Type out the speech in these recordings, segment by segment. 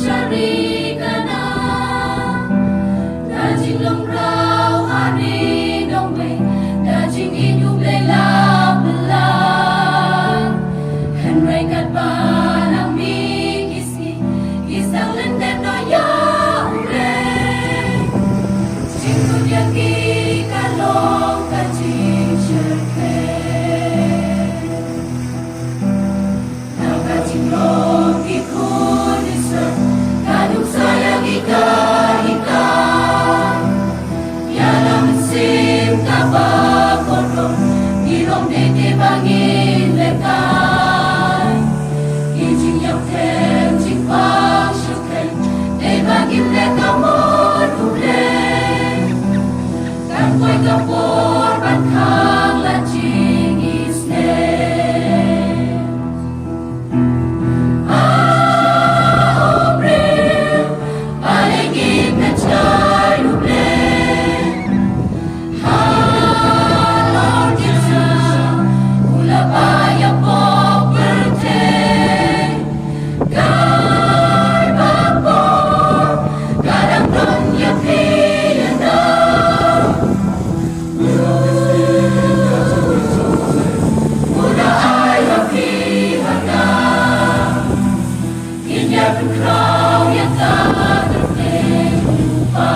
mencari kana daging lombrau hari dongwe daging hidup lelah belah henry kat banang mikisi kisang lenden doya ure singkut yaki kalong kacing cerke nau kacing long ikut disert kadung sayang ikan Yala mesim kabak kodong Ilong dede bangin lekai Ijing yang tem jing pang syukai De bangin lekau moduble Kan koi kapor bantang lancing isne Kau yang tak terlupa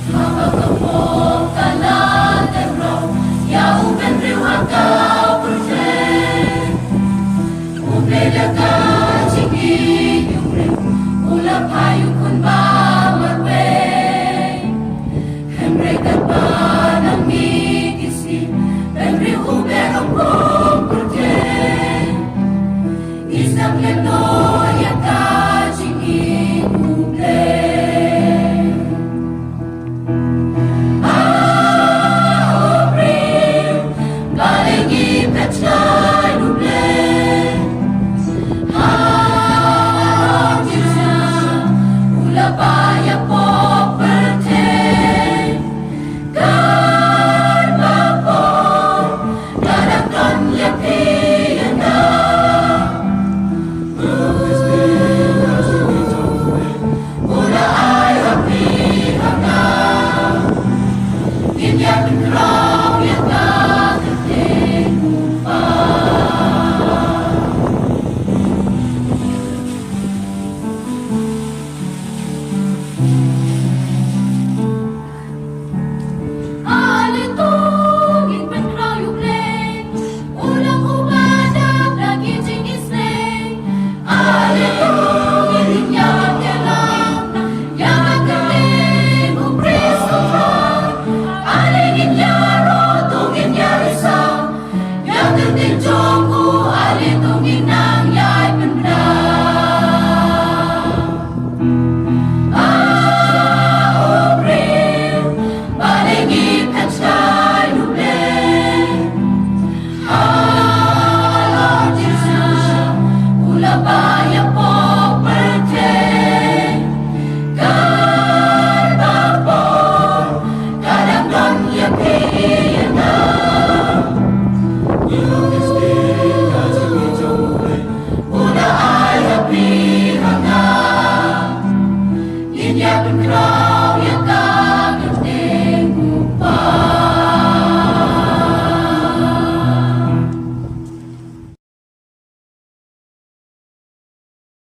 Maka kepok kalah terong Ya uben riwa kau percaya Ubeda kau cinggi yurek Ulap hayu kun bamarwe Hemre katbanang mikisi Benri uberong kong percaya Isang leno yang kacing inuble Abril Balengi petcai nuble Hajirsa Ula paya poperte Kan bapo Gadakon yapi Yang